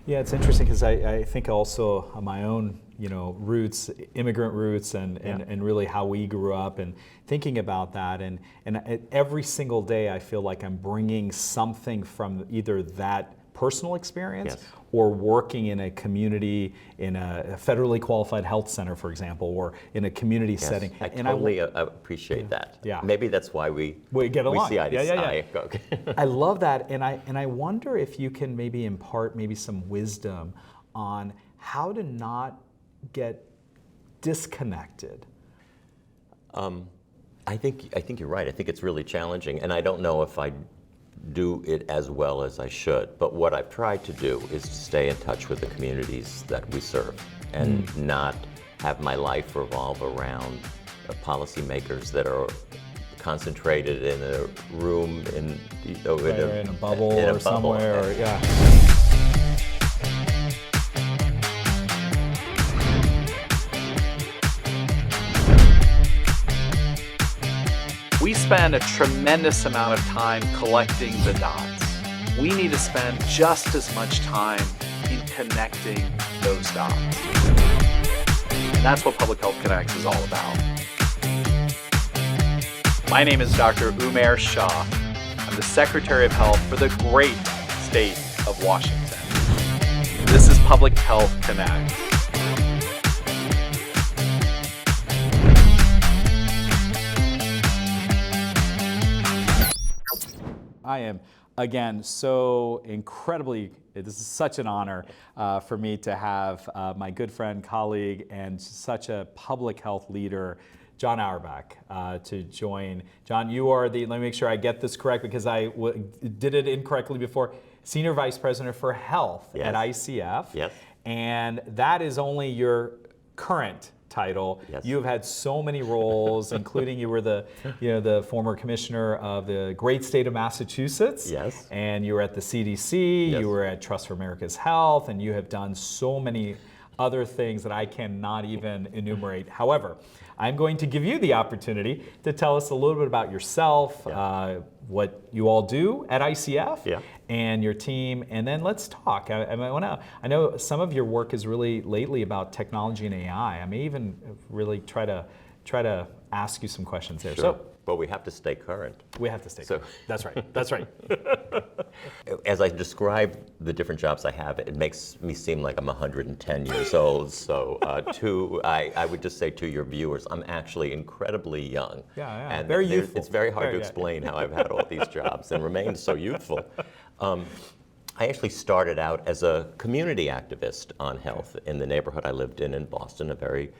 Yeah, it's interesting because I think also of my own, roots, immigrant roots, and really how we grew up, and thinking about that, and every single day I feel like I'm bringing something from either that personal experience or working in a community, in a federally qualified health center, for example, or in a community setting. I totally appreciate that. Yeah. Maybe that's why we get along. We see eye to eye. I love that, and I wonder if you can maybe impart maybe some wisdom on how to not get disconnected. I think you're right. I think it's really challenging, and I don't know if I do it as well as I should. But what I've tried to do is to stay in touch with the communities that we serve, and not have my life revolve around policymakers that are concentrated in a room in in a bubble in a or somewhere. We spend a tremendous amount of time collecting the dots. We need to spend just as much time in connecting those dots. And that's what Public Health Connects is all about. My name is Dr. Umair Shah. I'm the Secretary of Health for the great state of Washington. This is Public Health Connects. I am, again, so incredibly, this is such an honor for me to have my good friend, colleague, and such a public health leader, John Auerbach, to join. John, you are let me make sure I get this correct because I did it incorrectly before, Senior Vice President for Health at ICF. Yes. And that is only your current title. Yes. You have had so many roles, including you were the former commissioner of the great state of Massachusetts. Yes. And you were at the CDC, Yes. you were at Trust for America's Health, and you have done so many other things that I cannot even enumerate. However, I'm going to give you the opportunity to tell us a little bit about yourself, what you all do at ICF, and your team, and then let's talk. I know some of your work is really lately about technology and AI. I may even really try to ask you some questions there. Sure. So, but we have to stay current. We have to stay current. That's right. That's right. As I describe the different jobs I have, it makes me seem like I'm 110 years old. So I would just say to your viewers, I'm actually incredibly young. Yeah. And very youthful. It's very hard to explain how I've had all these jobs and remained so youthful. I actually started out as a community activist on health in the neighborhood I lived in Boston, a very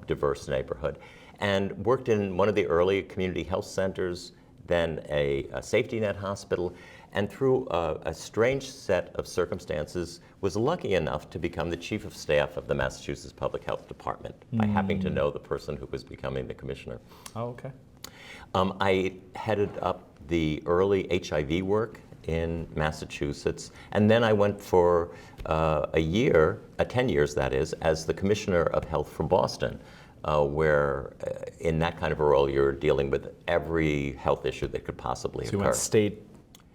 diverse neighborhood, and worked in one of the early community health centers, then a safety net hospital, and through a strange set of circumstances was lucky enough to become the chief of staff of the Massachusetts Public Health Department by having to know the person who was becoming the commissioner. Oh, okay. I headed up the early HIV work in Massachusetts, and then I went for a year, 10 years that is, as the Commissioner of Health for Boston, where in that kind of a role you're dealing with every health issue that could possibly occur. So you went state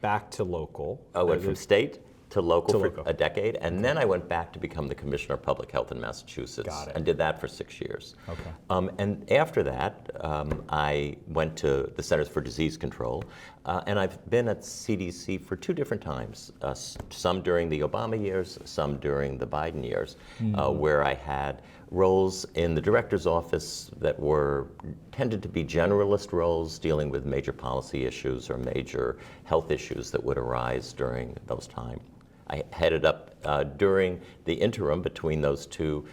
back to local. I went from state to local for a decade, and then I went back to become the Commissioner of Public Health in Massachusetts. Got it. And did that for 6 years. Okay. And after that, I went to the Centers for Disease Control, and I've been at CDC for 2 different times, some during the Obama years, some during the Biden years, where I had roles in the director's office that tended to be generalist roles dealing with major policy issues or major health issues that would arise during those times. I headed up during the interim between those 2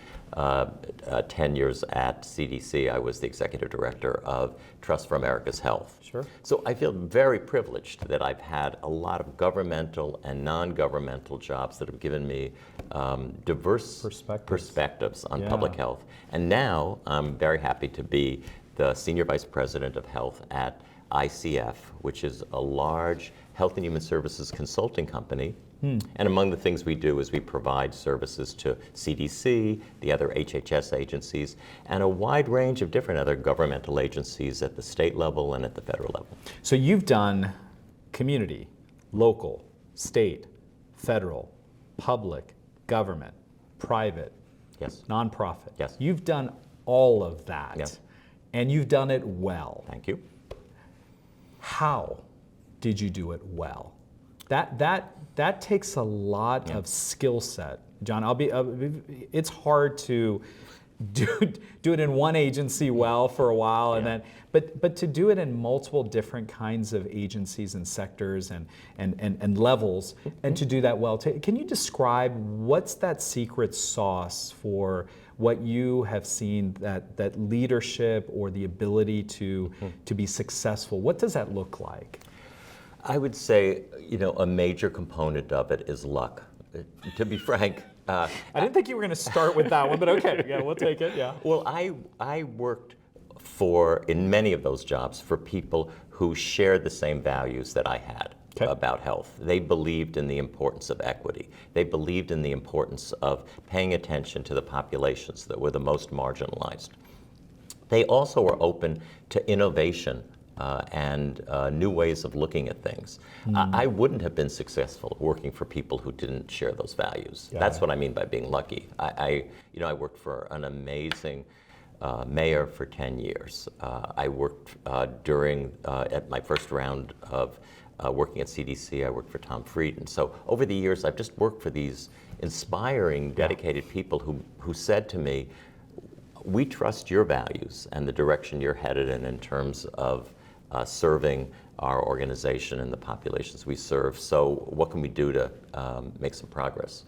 tenures at CDC. I was the executive director of Trust for America's Health. Sure. So I feel very privileged that I've had a lot of governmental and non-governmental jobs that have given me diverse perspectives on public health. And now I'm very happy to be the Senior Vice President of Health at ICF, which is a large health and human services consulting company. And among the things we do is we provide services to CDC, the other HHS agencies, and a wide range of different other governmental agencies at the state level and at the federal level. So you've done community, local, state, federal, public, government, private, Yes. nonprofit. Yes. You've done all of that. Yes. And you've done it well. Thank you. How did you do it well? That takes a lot of skill set, John. It's hard to do it in one agency well for a while, and then but to do it in multiple different kinds of agencies and sectors and levels, and to do that well. Can you describe what's that secret sauce for what you have seen, that leadership or the ability to be successful? What does that look like? I would say, a major component of it is luck. To be frank. I didn't think you were going to start with that one, but okay, yeah, we'll take it, yeah. Well, I worked in many of those jobs for people who shared the same values that I had about health. They believed in the importance of equity. They believed in the importance of paying attention to the populations that were the most marginalized. They also were open to innovation and new ways of looking at things. I wouldn't have been successful working for people who didn't share those values. That's what I mean by being lucky. I worked for an amazing mayor for 10 years. I worked at my first round of working at CDC, I worked for Tom Frieden. So over the years, I've just worked for these inspiring, dedicated people who said to me, we trust your values and the direction you're headed in terms of serving our organization and the populations we serve. So what can we do to make some progress?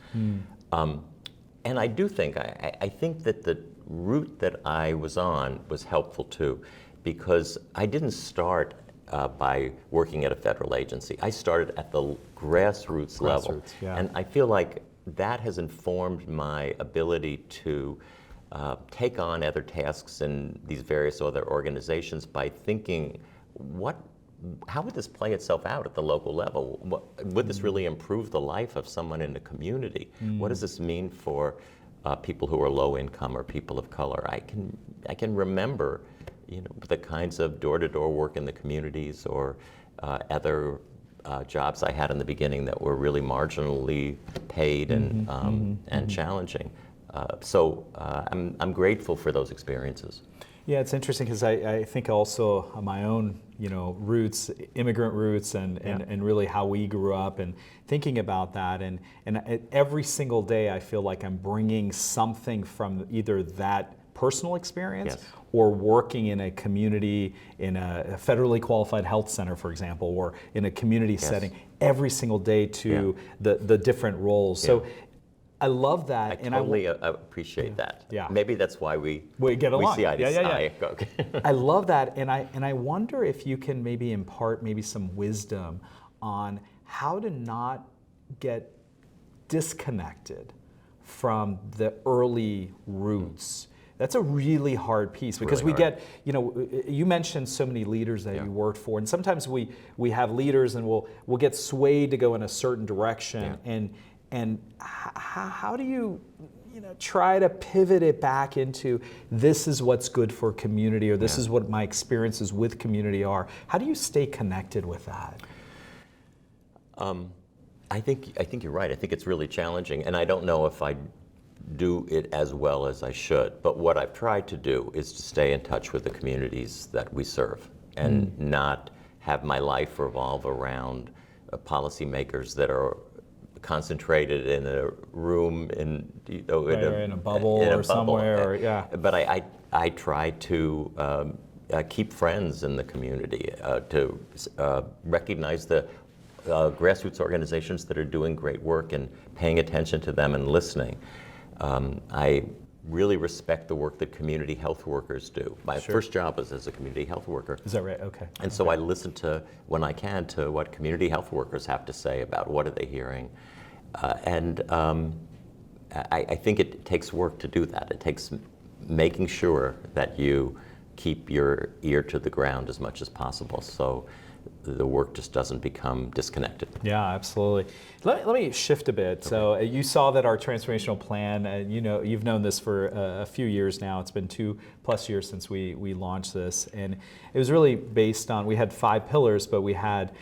And I do think, I think that the route that I was on was helpful too, because I didn't start by working at a federal agency. I started at the grassroots level. Yeah. And I feel like that has informed my ability to take on other tasks in these various other organizations by thinking, how would this play itself out at the local level? Would this really improve the life of someone in the community? What does this mean for people who are low income or people of color? I can remember, the kinds of door-to-door work in the communities or other jobs I had in the beginning that were really marginally paid and challenging. So I'm grateful for those experiences. Yeah, it's interesting because I think also my own, roots, immigrant roots, and really how we grew up, and thinking about that, and every single day I feel like I'm bringing something from either that personal experience or working in a community, in a federally qualified health center, for example, or in a community setting, every single day to the different roles. So I love that. I totally appreciate that. Yeah. Maybe that's why we get along. We see eye to eye. Okay. I love that, and I wonder if you can maybe impart some wisdom on how to not get disconnected from the early roots. That's a really hard piece because we get, you mentioned so many leaders that you worked for, and sometimes we have leaders and we'll get swayed to go in a certain direction, and how do you try to pivot it back into this is what's good for community, or this is what my experiences with community are? How do you stay connected with that? I think you're right. I think it's really challenging, and I don't know if I do it as well as I should. But what I've tried to do is to stay in touch with the communities that we serve, and not have my life revolve around policymakers that are concentrated in a room in in a bubble or somewhere. But I try to keep friends in the community, to recognize the grassroots organizations that are doing great work and paying attention to them and listening. I really respect the work that community health workers do. My first job was as a community health worker. Is that right? Okay. And so I listen to, when I can, to what community health workers have to say about what are they hearing. I think it takes work to do that. It takes making sure that you keep your ear to the ground as much as possible. So the work just doesn't become disconnected. Yeah, absolutely. Let me shift a bit. So you saw that our transformational plan, you've known this for a few years now. It's been 2+ years since we launched this. And it was really based on, we had 5 pillars, but we had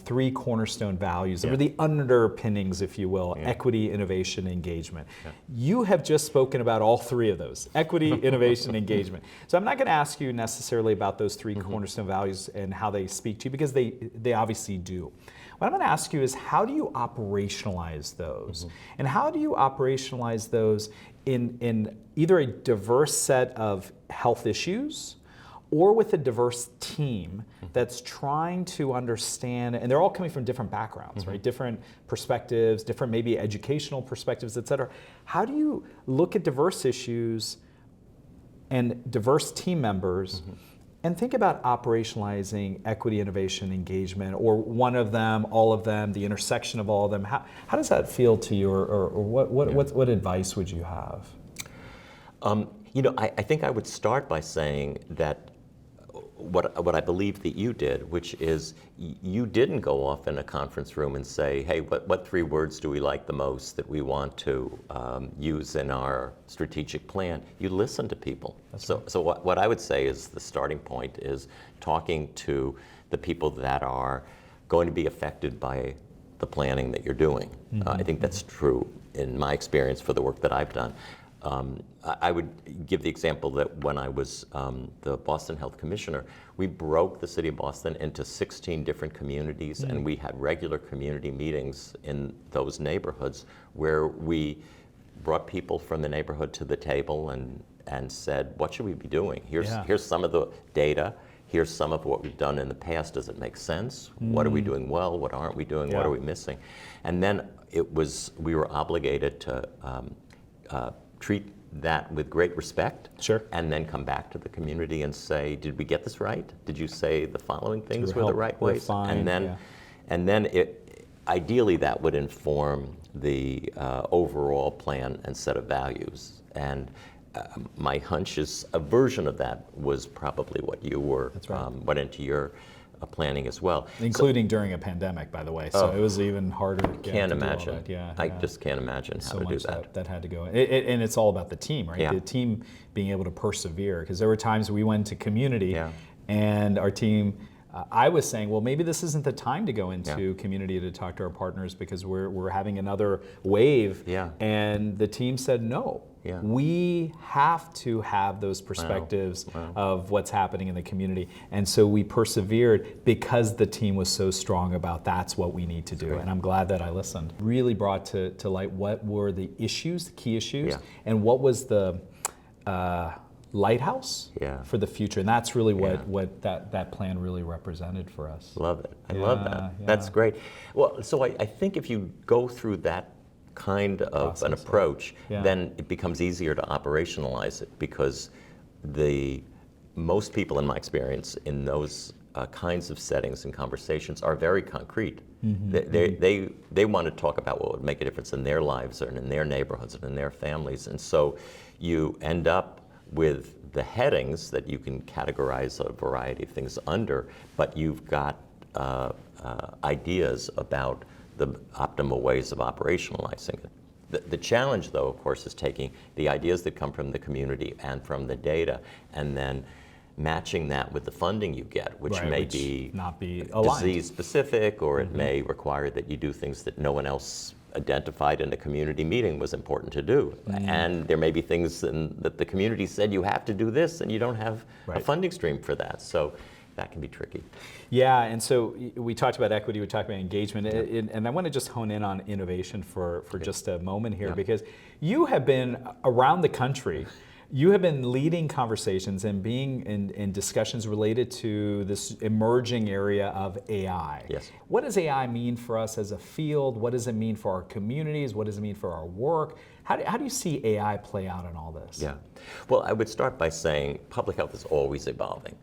3 cornerstone values that were the underpinnings, if you will: equity, innovation, engagement. You have just spoken about all 3 of those: equity, innovation, engagement. So I'm not going to ask you necessarily about those 3 cornerstone values and how they speak to you, because they obviously do. What I'm going to ask you is, how do you operationalize those? And how do you operationalize those in either a diverse set of health issues or with a diverse team that's trying to understand, and they're all coming from different backgrounds, right? Different perspectives, different maybe educational perspectives, et cetera. How do you look at diverse issues and diverse team members and think about operationalizing equity, innovation, engagement, or one of them, all of them, the intersection of all of them? How does that feel to you, or what advice would you have? I think I would start by saying that what I believe that you did, which is you didn't go off in a conference room and say, hey, what 3 words do we like the most that we want to use in our strategic plan? You listen to people. So what I would say is the starting point is talking to the people that are going to be affected by the planning that you're doing. I think that's true in my experience for the work that I've done. I would give the example that when I was the Boston Health Commissioner, we broke the city of Boston into 16 different communities, and we had regular community meetings in those neighborhoods where we brought people from the neighborhood to the table and said, what should we be doing? Here's some of the data. Here's some of what we've done in the past. Does it make sense? What are we doing well? What aren't we doing? What are we missing? And then we were obligated to treat that with great respect, and then come back to the community and say, did we get this right? Did you say the following things were the right ways? And then ideally that would inform the overall plan and set of values. And my hunch is a version of that was probably what you were went into your planning as well, including during a pandemic, by the way. So it was even harder. Can't imagine. I just can't imagine how to do that. That had to go, and it's all about the team, right? The team being able to persevere, because there were times we went to community, and our team. I was saying, well, maybe this isn't the time to go into community to talk to our partners because we're having another wave. And the team said no. We have to have those perspectives of what's happening in the community. And so we persevered because the team was so strong about that's what we need to do. And I'm glad that I listened. Really brought to light what were the issues, the key issues, and what was the lighthouse for the future. And that's really what that plan really represented for us. Love it. I love that. That's great. Well, so I think if you go through that kind of an approach, then it becomes easier to operationalize it, because most people, in my experience, in those kinds of settings and conversations are very concrete. They want to talk about what would make a difference in their lives and in their neighborhoods and in their families. And so you end up with the headings that you can categorize a variety of things under, but you've got ideas about the optimal ways of operationalizing it. The challenge, though, of course, is taking the ideas that come from the community and from the data, and then matching that with the funding you get, which may not be disease-specific, or it may require that you do things that no one else identified in a community meeting was important to do. And there may be things that the community said you have to do this, and you don't have a funding stream for that. So that can be tricky. Yeah, and so we talked about equity, we talked about engagement, and I want to just hone in on innovation for just a moment here, because you have been around the country. You have been leading conversations and being in discussions related to this emerging area of AI. What does AI mean for us as a field? What does it mean for our communities? What does it mean for our work? How do you see AI play out in all this? Well, I would start by saying public health is always evolving.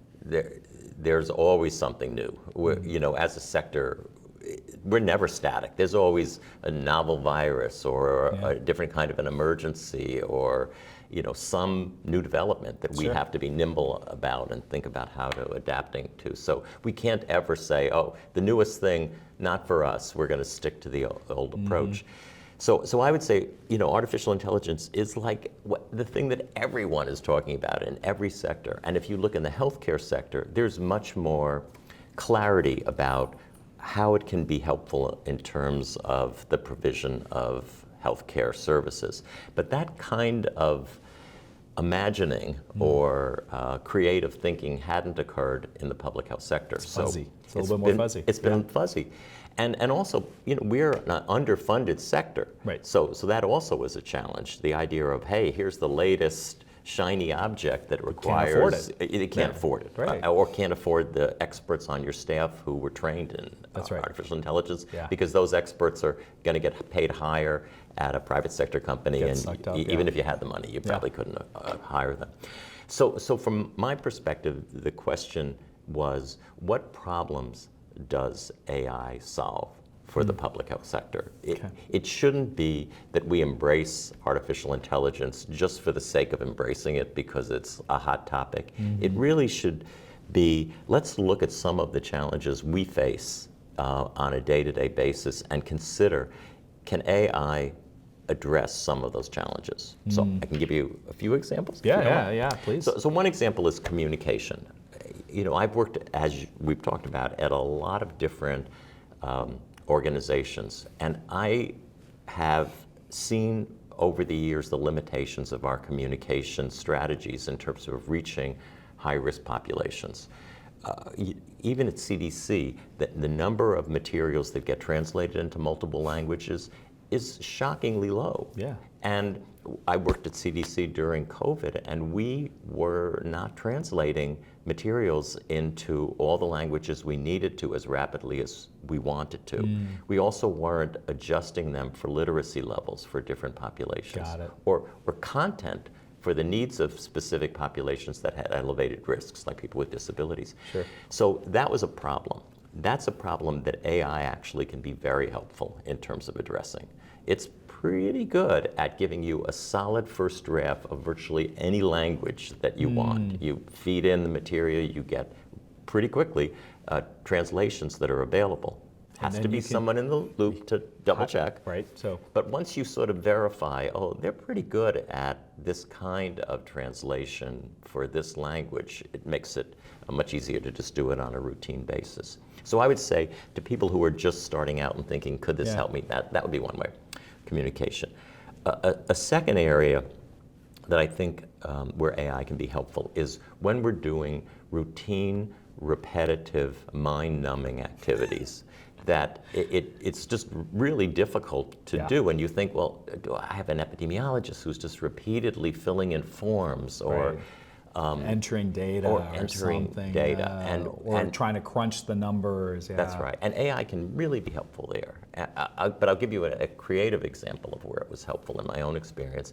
There's always something new. As a sector, we're never static. There's always a novel virus or Yeah. a different kind of an emergency or some new development that we Sure. have to be nimble about and think about how to adapting to. So we can't ever say, oh, the newest thing, not for us. We're going to stick to the old approach. So I would say, artificial intelligence is like the thing that everyone is talking about in every sector. And if you look in the healthcare sector, there's much more clarity about how it can be helpful in terms of the provision of healthcare services. But that kind of imagining or creative thinking hadn't occurred in the public health sector. It's fuzzy. It's a little bit more fuzzy. It's been fuzzy. And also, we're an underfunded sector. Right. So that also was a challenge. The idea of, hey, here's the latest shiny object that requires... afford it. It can't afford it. Right. Or can't afford the experts on your staff who were trained in That's right. artificial intelligence. Yeah. Because those experts are going to get paid higher at a private sector company. Get And sucked up, even yeah. if you had the money, you probably couldn't hire them. So from my perspective, the question was, what problems does AI solve for the public health sector? It shouldn't be that we embrace artificial intelligence just for the sake of embracing it because it's a hot topic. It really should be, let's look at some of the challenges we face on a day-to-day basis and consider, can AI address some of those challenges? So I can give you a few examples. if you don't mind. Yeah, please. So one example is communication. I've worked, as we've talked about, at a lot of different organizations, and I have seen over the years the limitations of our communication strategies in terms of reaching high-risk populations. Even at CDC, the number of materials that get translated into multiple languages is shockingly low. Yeah. And I worked at CDC during COVID, and we were not translating materials into all the languages we needed to as rapidly as we wanted to. We also weren't adjusting them for literacy levels for different populations. Got it. Or content for the needs of specific populations that had elevated risks, like people with disabilities. Sure. So that was a problem. That's a problem that AI actually can be very helpful in terms of addressing. It's pretty good at giving you a solid first draft of virtually any language that you want. You feed in the material, you get pretty quickly translations that are available. Has then to be you can- someone in the loop to double check. Right, so But once you sort of verify, oh, they're pretty good at this kind of translation for this language, it makes it much easier to just do it on a routine basis. So I would say to people who are just starting out and thinking, could this Yeah. help me? That would be one way, communication. A second area that I think where AI can be helpful is when we're doing routine, repetitive, mind-numbing activities that it's just really difficult to Yeah. do. And you think, well, do I have an epidemiologist who's just repeatedly filling in forms or entering data or or entering something, data or and trying to crunch the numbers. Yeah. That's right. And AI can really be helpful there. But I'll give you a creative example of where it was helpful in my own experience.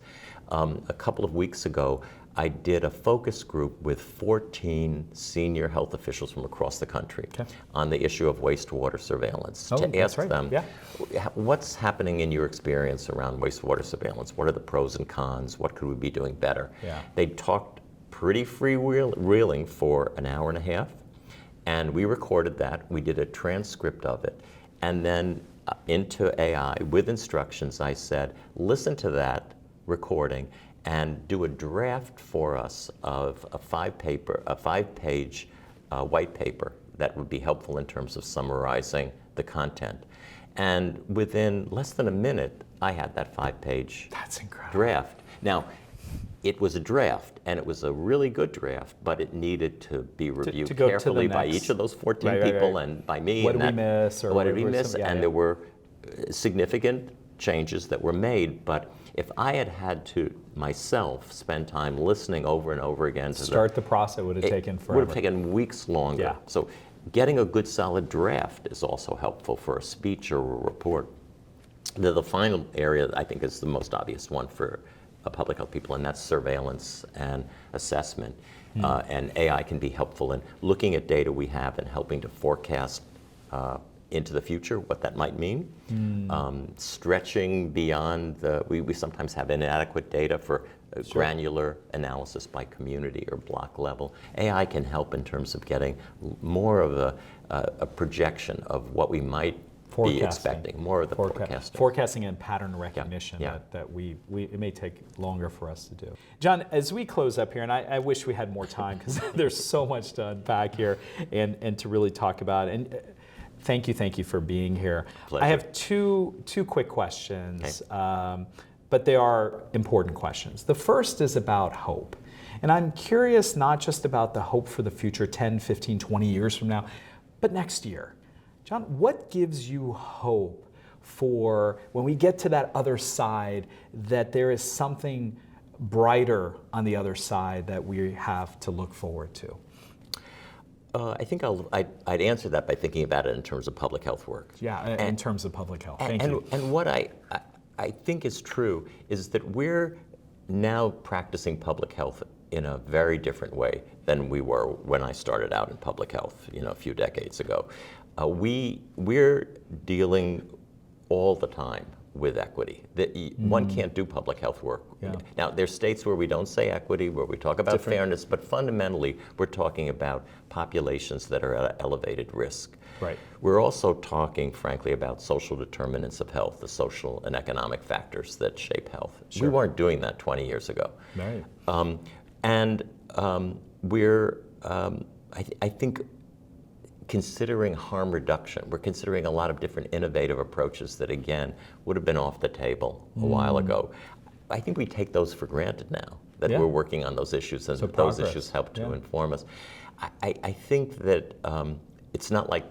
A couple of weeks ago, I did a focus group with 14 senior health officials from across the country on the issue of wastewater surveillance to that's ask right. them, Yeah. what's happening in your experience around wastewater surveillance? What are the pros and cons? What could we be doing better? Yeah. They talked pretty freewheeling for an hour and a half, and we recorded that. We did a transcript of it, and then into AI with instructions, I said, listen to that recording and do a draft for us of a five-page white paper that would be helpful in terms of summarizing the content. And within less than a minute, I had that 5-page That's incredible. draft. Now, it was a draft, and it was a really good draft, but it needed to be reviewed to go to the carefully by next- each of those 14 Right, people right. and by me. What and did we miss or what did we what were miss? some- yeah, And yeah. there were significant changes that were made, but if I had to myself spend time listening over and over again to Start the process would have taken it forever. would have taken weeks longer. Yeah. So getting a good solid draft is also helpful for a speech or a report. The final area that I think is the most obvious one for public health people, and that's surveillance and assessment. And AI can be helpful in looking at data we have and helping to forecast into the future, what that might mean. Stretching beyond we sometimes have inadequate data for granular analysis by community or block level. AI can help in terms of getting more of a projection of what we might be expecting, more of the forecasting. Forecasting and pattern recognition that it may take longer for us to do. John, as we close up here, and I wish we had more time because there's so much to unpack here and to really talk about. And thank you for being here. Pleasure. I have two quick questions, but they are important questions. The first is about hope. And I'm curious not just about the hope for the future 10, 15, 20 years from now, but next year. John, what gives you hope for when we get to that other side, that there is something brighter on the other side that we have to look forward to? I think I'd answer that by thinking about it in terms of public health work. Yeah, in terms of public health. Thank you. And what I think is true is that we're now practicing public health in a very different way than we were when I started out in public health, a few decades ago. We're dealing all the time with equity. One can't do public health work. Yeah. Now, there's states where we don't say equity, where we talk about fairness, but fundamentally, we're talking about populations that are at elevated risk. Right. We're also talking, frankly, about social determinants of health, the social and economic factors that shape health. Sure. We weren't doing that 20 years ago. Right. I think, considering harm reduction, we're considering a lot of different innovative approaches that, again, would have been off the table a while ago. I think we take those for granted now, that we're working on those issues, and that those issues help to inform us. I think that it's not like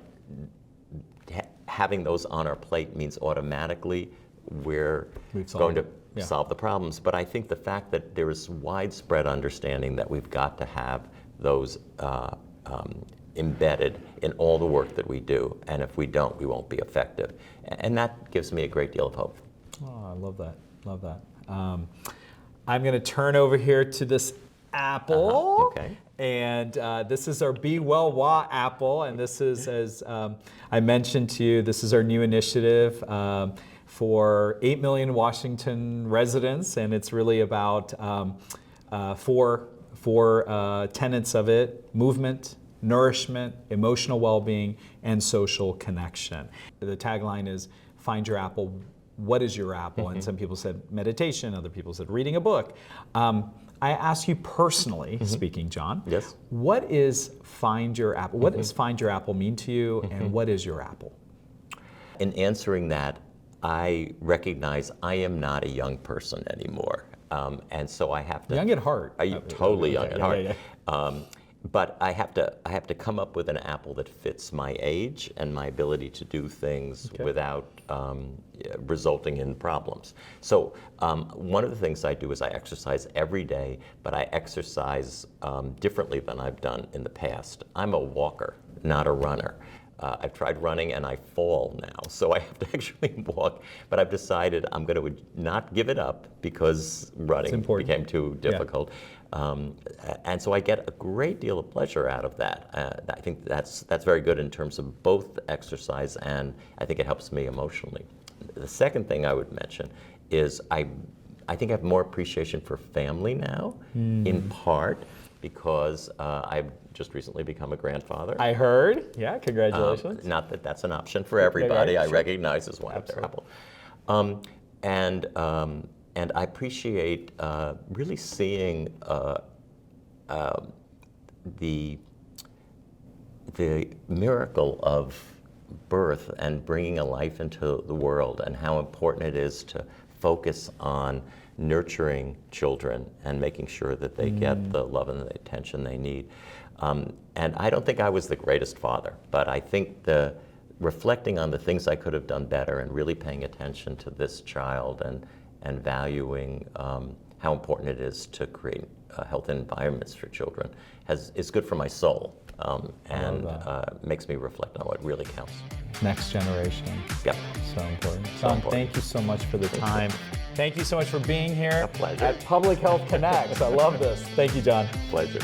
having those on our plate means automatically we're going to solve the problems, but I think the fact that there is widespread understanding that we've got to have those embedded in all the work that we do, and if we don't, we won't be effective. And that gives me a great deal of hope. Oh, I love that. I'm going to turn over here to this apple. Okay. And this is our Be Well Wa apple, and this is, as I mentioned to you, this is our new initiative for 8 million Washington residents, and it's really about four tenets of it: movement, nourishment, emotional well-being, and social connection. The tagline is, find your apple. What is your apple? And some people said meditation, other people said reading a book. I ask you personally, speaking, John, Yes. what is find your apple? What does find your apple mean to you, and what is your apple? In answering that, I recognize I am not a young person anymore. And so I have to... Young at heart. Totally young at heart. Yeah. But I have to come up with an apple that fits my age and my ability to do things without resulting in problems. So one of the things I do is I exercise every day, but I exercise differently than I've done in the past. I'm a walker, not a runner. I've tried running and I fall now, so I have to actually walk. But I've decided I'm going to not give it up because running became too difficult. And so I get a great deal of pleasure out of that. I think that's very good in terms of both exercise, and I think it helps me emotionally. The second thing I would mention is I think I have more appreciation for family now, in part because I've just recently become a grandfather. I heard. Yeah, congratulations. Not that that's an option for everybody. I recognize as one of their apple. And I appreciate really seeing the miracle of birth and bringing a life into the world, and how important it is to focus on nurturing children and making sure that they get the love and the attention they need. And I don't think I was the greatest father, but I think reflecting on the things I could have done better and really paying attention to this child and valuing how important it is to create healthy environments for children is good for my soul, and makes me reflect on what really counts. Next generation. Yep. So important. John, thank you so much for the time. Thank you so much for being here A pleasure. at Public Health Connects. I love this. Thank you, John. Pleasure.